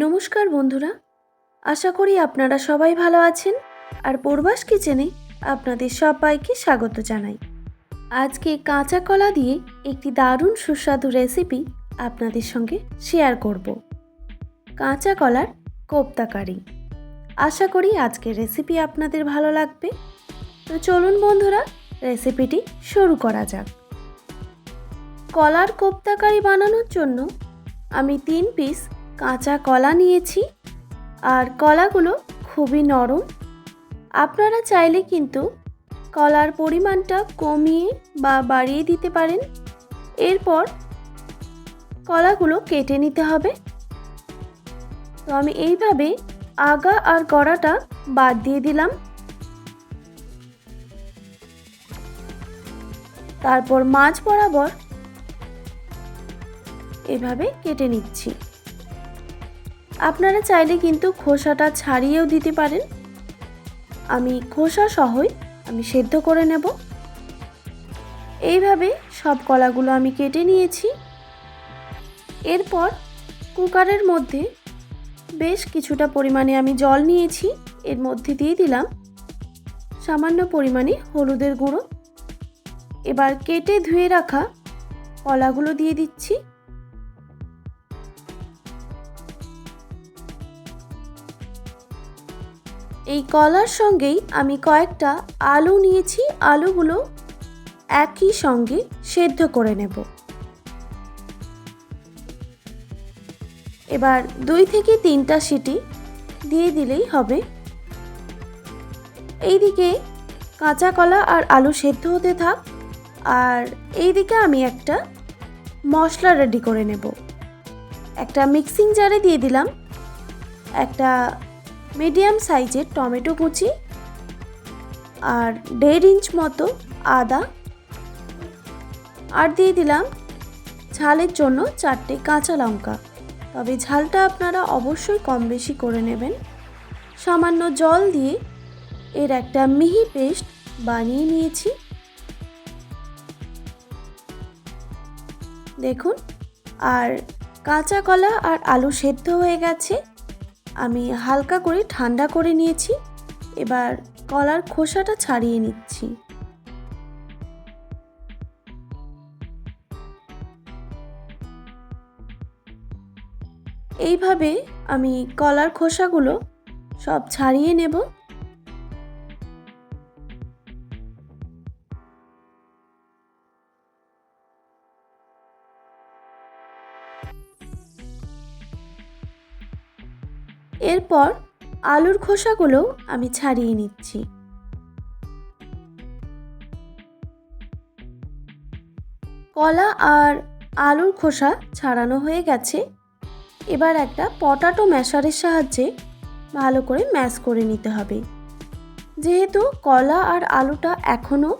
নমস্কার বন্ধুরা, আশা করি আপনারা সবাই ভালো আছেন। আর পূর্বাস কিচেনে আপনাদের সবাইকে স্বাগত জানাই। আজকে কাঁচা কলা দিয়ে একটি দারুণ সুস্বাদু রেসিপি আপনাদের সঙ্গে শেয়ার করব। কাঁচা কলার কোপ্তা কারি। আশা করি আজকের রেসিপি আপনাদের ভালো লাগবে। তো চলুন বন্ধুরা, রেসিপিটি শুরু করা যাক। কলার কোপ্তা কারি বানানোর জন্য আমি 3 পিস কাঁচা কলা নিয়েছি। আর কলাগুলো খুবই নরম। আপনারা চাইলে কিন্তু কলার পরিমাণটা কমিয়ে বা বাড়িয়ে দিতে পারেন। এরপর কলাগুলো কেটে নিতে হবে। তো আমি এইভাবে আগা আর গড়াটা বাদ দিয়ে দিলাম। তারপর মাঝ বরাবর এভাবে কেটে নিচ্ছি। আপনারা চাইলে কিন্তু খোসাটা ছাড়িয়েও দিতে পারেন। আমি খোসা সহই সেদ্ধ করে নেব। এইভাবে সব কলাগুলো আমি কেটে নিয়েছি। এরপর কুকারের মধ্যে বেশ কিছুটা পরিমাণে আমি জল নিয়েছি। এর মধ্যে দিয়ে দিলাম সামান্য পরিমাণে হলুদের গুঁড়ো। এবার কেটে ধুয়ে রাখা কলাগুলো দিয়ে দিচ্ছি। এই কলার সঙ্গেই আমি কয়েকটা আলু নিয়েছি। আলুগুলো একই সঙ্গে সেদ্ধ করে নেব। এবার 2 থেকে 3টা সিটি দিয়ে দিলেই হবে। এইদিকে কাঁচা কলা আর আলু সেদ্ধ হতে থাক, আর এইদিকে আমি একটা মশলা রেডি করে নেব। একটা মিক্সিং জারে দিয়ে দিলাম একটা মিডিয়াম সাইজের টমেটো কুচি, আর 1.5 ইঞ্চ মতো আদা, আর দিয়ে দিলাম ঝালের জন্য 4টে কাঁচা লঙ্কা। তবে ঝালটা আপনারা অবশ্যই কম বেশি করে নেবেন। সামান্য জল দিয়ে এর একটা মিহি পেস্ট বানিয়ে নিয়েছি। দেখুন, আর কাঁচা কলা আর আলু সেদ্ধ হয়ে গেছে। আমি হালকা করে ঠান্ডা করে নিয়েছি। এবার কলার খোসাটা ছাড়িয়ে নিচ্ছি। এইভাবে আমি কলার খোসাগুলো সব ছাড়িয়ে নেব। এরপর আলুর খোসাগুলো আমি ছাড়িয়ে নিচ্ছি। কলা আর আলুর খোসা ছাড়ানো হয়ে গেছে। এবার একটা পটাটো ম্যাশারের সাহায্যে ভালো করে ম্যাশ করে নিতে হবে। যেহেতু কলা আর আলুটা এখনও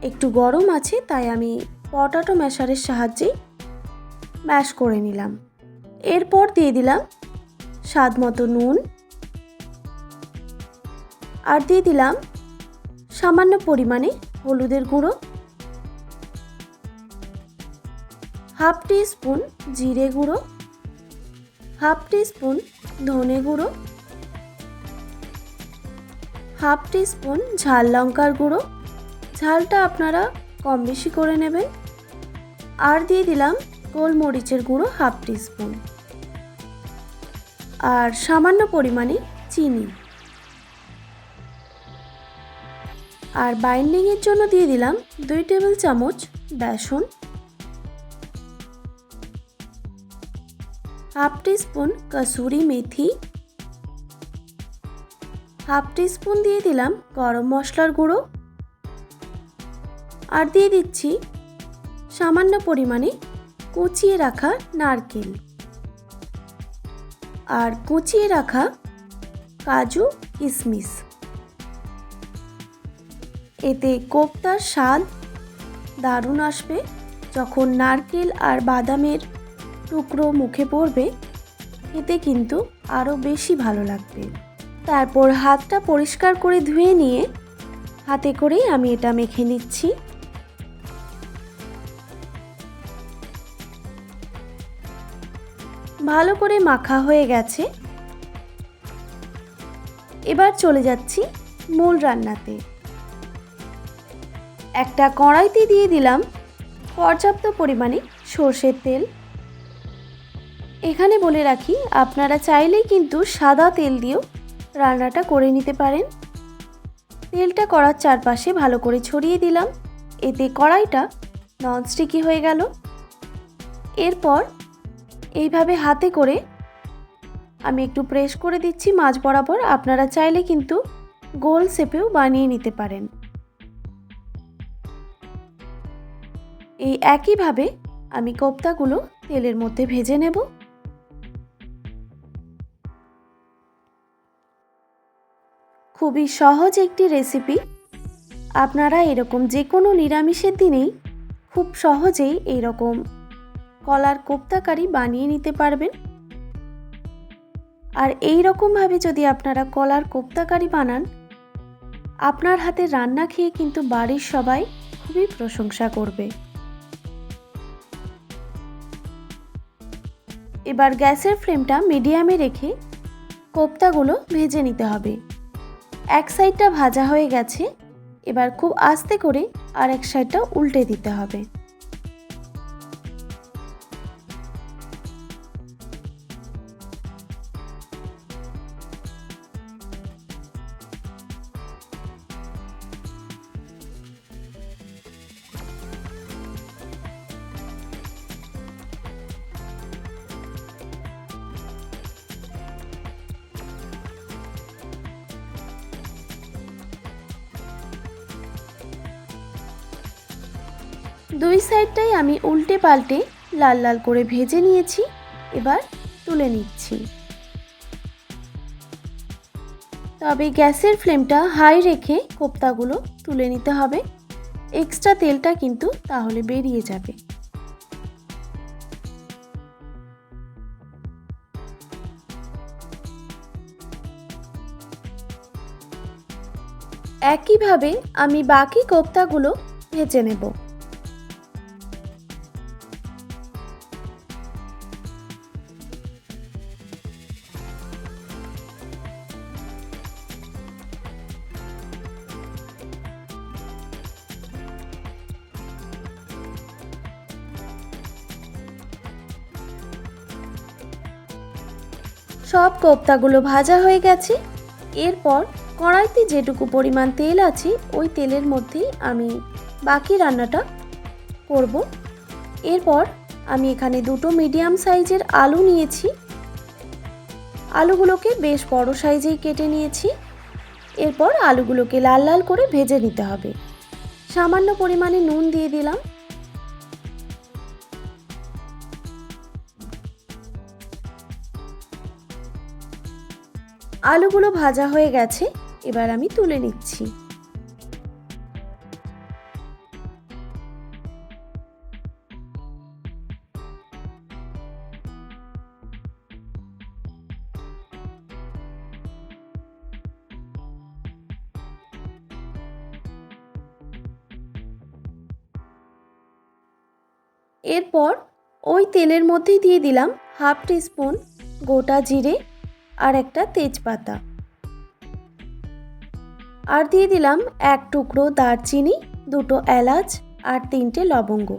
একটু গরম আছে, তাই আমি পটাটো ম্যাশারের সাহায্যে ম্যাশ করে নিলাম। এরপর দিয়ে দিলাম স্বাদ মতো নুন, আর দিয়ে দিলাম সামান্য পরিমাণে হলুদের গুঁড়ো, হাফ টিস্পুন জিরে গুঁড়ো, হাফ টিস্পুন ধনে গুঁড়ো, হাফ টিস্পুন ঝাল লঙ্কার গুঁড়ো। ঝালটা আপনারা কম বেশি করে নেবেন। আর দিয়ে দিলাম গোলমরিচের গুঁড়ো হাফ টিস্পুন, আর সামান্য পরিমাণে চিনি। আর বাইন্ডিংয়ের জন্য দিয়ে দিলাম 2 টেবিল চামচ বেসন, half teaspoon kasuri methi, half teaspoon দিয়ে দিলাম গরম মশলার গুঁড়ো, আর দিয়ে দিচ্ছি সামান্য পরিমাণে কুচিয়ে রাখা নারকেল, আর কুচিয়ে রাখা কাজু কিশমিশ। এতে কোপ্তার স্বাদ দারুণ আসবে। যখন নারকেল আর বাদামের টুকরো মুখে পড়বে, এতে কিন্তু আরও বেশি ভালো লাগবে। তারপর হাতটা পরিষ্কার করে ধুয়ে নিয়ে হাতে করেই আমি এটা মেখে নিচ্ছি। ভালো করে মাখা হয়ে গেছে। এবার চলে যাচ্ছি মূল রান্নাতে। একটা কড়াইতে দিয়ে দিলাম পর্যাপ্ত পরিমাণে সর্ষের তেল। এখানে বলে রাখি, আপনারা চাইলেই কিন্তু সাদা তেল দিয়েও রান্নাটা করে নিতে পারেন। তেলটা কড়ার চারপাশে ভালো করে ছড়িয়ে দিলাম, এতে কড়াইটা ননস্টিকি হয়ে গেল। এরপর এইভাবে হাতে করে আমি একটু প্রেস করে দিচ্ছি মাঝ বরাবর। আপনারা চাইলে কিন্তু গোল শেপেও বানিয়ে নিতে পারেন। এই একইভাবে আমি কোপ্তাগুলো তেলের মধ্যে ভেজে নেব। খুবই সহজ একটি রেসিপি। আপনারা এরকম যে কোনো নিরামিষের দিনেই খুব সহজেই এইরকম কলার কোপ্তা কারি বানিয়ে নিতে পারবেন। আর এই রকমভাবে যদি আপনারা কলার কোপ্তা কারি বানান, আপনার হাতে রান্না খেয়ে কিন্তু বাড়ির সবাই খুবই প্রশংসা করবে। এবার গ্যাসের ফ্লেমটা মিডিয়ামে রেখে কোপ্তাগুলো ভেজে নিতে হবে। এক সাইডটা ভাজা হয়ে গেছে, এবার খুব আস্তে করে আর এক সাইডটা উল্টে দিতে হবে। দুই সাইডটাই আমি উল্টে পাল্টে লাল লাল করে ভেজে নিয়েছি। এবার তুলে নিচ্ছি। তবে গ্যাসের ফ্লেমটা হাই রেখে কোপ্তাগুলো তুলে নিতে হবে, এক্সট্রা তেলটা কিন্তু তাহলে বেরিয়ে যাবে। একইভাবে আমি বাকি কোপ্তাগুলো ভেজে নেব। সব কোপ্তাগুলো ভাজা হয়ে গেছে। এরপর কড়াইতে যেটুকু পরিমাণ তেল আছে ওই তেলের মধ্যেই আমি বাকি রান্নাটা করব। এরপর আমি এখানে দুটো মিডিয়াম সাইজের আলু নিয়েছি। আলুগুলোকে বেশ বড় সাইজেই কেটে নিয়েছি। এরপর আলুগুলোকে লাল লাল করে ভেজে নিতে হবে। সামান্য পরিমাণে নুন দিয়ে দিলাম। আলুগুলো ভাজা হয়ে গেছে, এবার আমি তুলে নিচ্ছি। এরপর ওই তেলের মধ্যেই দিয়ে দিলাম হাফ টিস্পুন গোটা জিরে আর একটা তেজপাতা, আর দিয়ে দিলাম এক টুকরো দারচিনি, দুটো এলাচ আর তিনটে লবঙ্গ।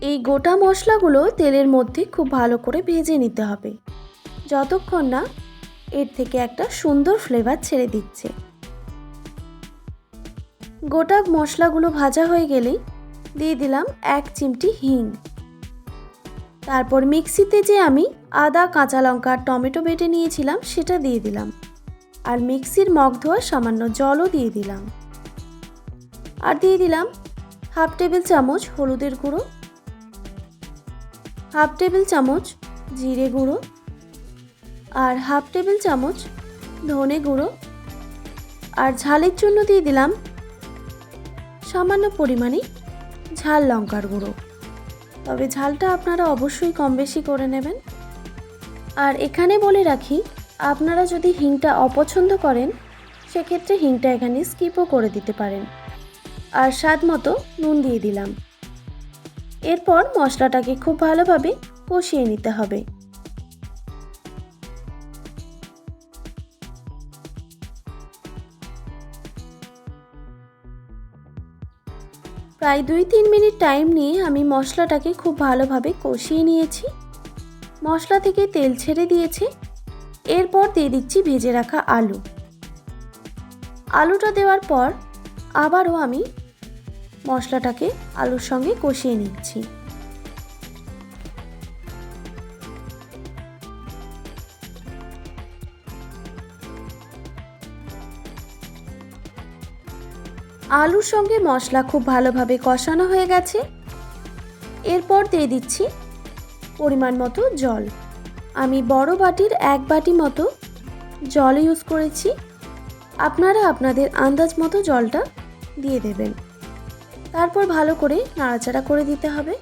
এই গোটা মশলাগুলো তেলের মধ্যে খুব ভালো করে ভেজে নিতে হবে, যতক্ষণ না এর থেকে একটা সুন্দর ফ্লেভার ছেড়ে দিচ্ছে। গোটা মশলাগুলো ভাজা হয়ে গেলেই দিয়ে দিলাম এক চিমটি হিং। তারপর মিক্সিতে যে আমি আদা, কাঁচা লঙ্কা আর টমেটো বেটে নিয়েছিলাম সেটা দিয়ে দিলাম, আর মিক্সির মগ ধোয়া সামান্য জলও দিয়ে দিলাম। আর দিয়ে দিলাম হাফ টেবিল চামচ হলুদের গুঁড়ো, হাফ টেবিল চামচ জিরে গুঁড়ো আর হাফ টেবিল চামচ ধনে গুঁড়ো। আর ঝালের জন্য দিয়ে দিলাম সামান্য পরিমাণে ঝাল লঙ্কার গুঁড়ো, তবে ঝালটা আপনারা অবশ্যই কম বেশি করে নেবেন। আর এখানে বলে রাখি, আপনারা যদি হিংটা অপছন্দ করেন সেক্ষেত্রে হিংটা এখানে স্কিপও করে দিতে পারেন। আর স্বাদ মতো নুন দিয়ে দিলাম। এরপর মশলাটাকে খুব ভালোভাবে কষিয়ে নিতে হবে। প্রায় 2-3 মিনিট টাইম নিয়ে আমি মশলাটাকে খুব ভালোভাবে কষিয়ে নিয়েছি। মশলা থেকে তেল ছেড়ে দিয়েছে। এরপর দিয়ে দিচ্ছি ভেজে রাখা আলু। আলুটা দেওয়ার পর আবারও আমি মশলাটাকে আলুর সঙ্গে কষিয়ে নিচ্ছি। আলুর সঙ্গে মশলা খুব ভালোভাবে কষানো হয়ে গেছে। এরপর দিয়ে দিচ্ছি পরিমাণ মতো জল। আমি বড় বাটির 1 বাটি মতো জল ইউজ করেছি। আপনারা আপনাদের আন্দাজ মতো জলটা দিয়ে দেবেন। তারপর ভালো করে নাড়াচাড়া করে দিতে হবে।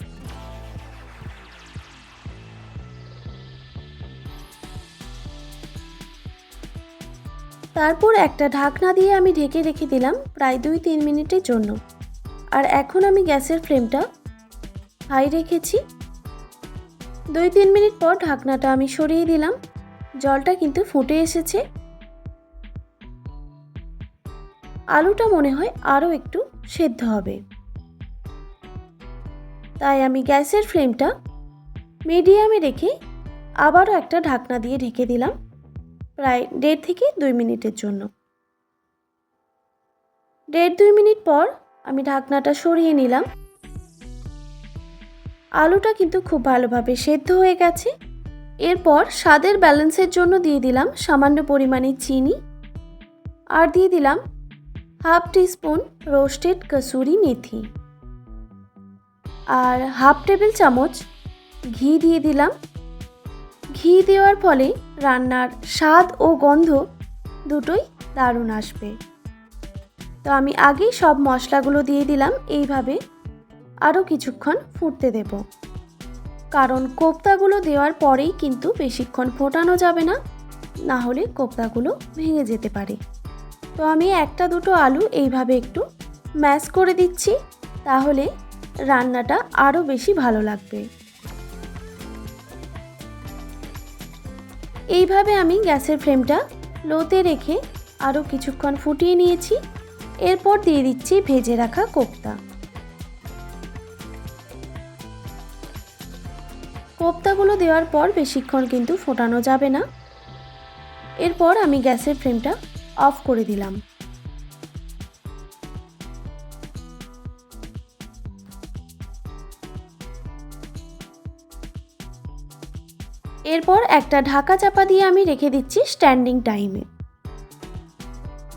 তারপর একটা ঢাকনা দিয়ে আমি ঢেকে রেখে দিলাম প্রায় 2-3 মিনিটের জন্য। আর এখন আমি গ্যাসের ফ্লেমটা হাই রেখেছি। 2-3 মিনিট পর ঢাকনাটা আমি সরিয়ে দিলাম। জলটা কিন্তু ফুটে এসেছে। আলুটা মনে হয় আরও একটু সেদ্ধ হবে, তাই আমি গ্যাসের ফ্লেমটা মিডিয়ামে রেখে আবারও একটা ঢাকনা দিয়ে ঢেকে দিলাম প্রায় 1.5 থেকে 2 মিনিটের জন্য। 1.5-2 মিনিট পর আমি ঢাকনাটা সরিয়ে নিলাম। আলুটা কিন্তু খুব ভালোভাবে সেদ্ধ হয়ে গেছে। এরপর স্বাদের ব্যালেন্সের জন্য দিয়ে দিলাম সামান্য পরিমাণে চিনি, আর দিয়ে দিলাম 1/2 টিস্পুন রোস্টেড কসুরি মেথি, আর 1/2 টেবিল চামচ ঘি দিয়ে দিলাম। ঘি দেওয়ার ফলে রান্নার স্বাদ ও গন্ধ দুটোই দারুণ আসবে। তো আমি আগেই সব মশলাগুলো দিয়ে দিলাম। এইভাবে আরও কিছুক্ষণ ফুটতে দেব, কারণ কোপ্তাগুলো দেওয়ার পরেই কিন্তু বেশিক্ষণ ফোটানো যাবে না, না হলে কোপ্তাগুলো ভেঙে যেতে পারে। তো আমি 1-2 আলু এইভাবে একটু ম্যাশ করে দিচ্ছি, তাহলে রান্নাটা আরও বেশি ভালো লাগবে। এইভাবে আমি গ্যাসের ফ্লেমটা লোতে রেখে আরও কিছুক্ষণ ফুটিয়ে নিয়েছি। এরপর দিয়ে দিচ্ছি ভেজে রাখা কোপ্তা। কোপ্তাগুলো দেওয়ার পর বেশিক্ষণ কিন্তু ফোটানো যাবে না। এরপর আমি গ্যাসের ফ্লেমটা অফ করে দিলাম। এরপর একটা ঢাকা চাপা দিয়ে আমি রেখে দিচ্ছি স্ট্যান্ডিং টাইমে,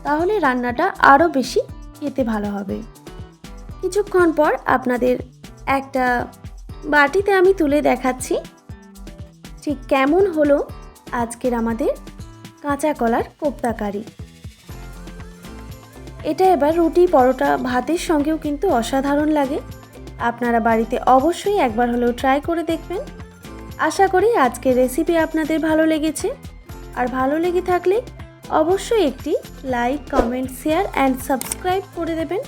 তাহলে রান্নাটা আরও বেশি খেতে ভালো হবে। কিছুক্ষণ পর আপনাদের একটা বাটিতে আমি তুলে দেখাচ্ছি ঠিক কেমন হলো আজকের আমাদের কাঁচা কলার কোপ্তা কারি। এটা এবার রুটি, পরোটা, ভাতের সঙ্গেও কিন্তু অসাধারণ লাগে। আপনারা বাড়িতে অবশ্যই একবার হলেও ট্রাই করে দেখবেন। আশা করি আজকের রেসিপি আপনাদের ভালো লেগেছে। আর ভালো লেগে থাকলে অবশ্যই একটি like, comment, share and subscribe করে দেবেন।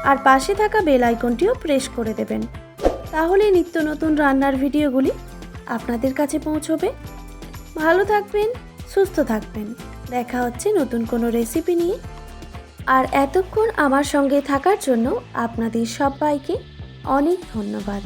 আর পাশে থাকা বেল আইকনটিও প্রেস করে দেবেন, তাহলে নিত্য নতুন রান্নার ভিডিওগুলি আপনাদের কাছে পৌঁছবে। ভালো থাকবেন, সুস্থ থাকবেন। দেখা হচ্ছে নতুন কোনো রেসিপি নিয়ে। আর এতক্ষণ আমার সঙ্গে থাকার জন্য আপনাদের সবাইকে অনেক ধন্যবাদ।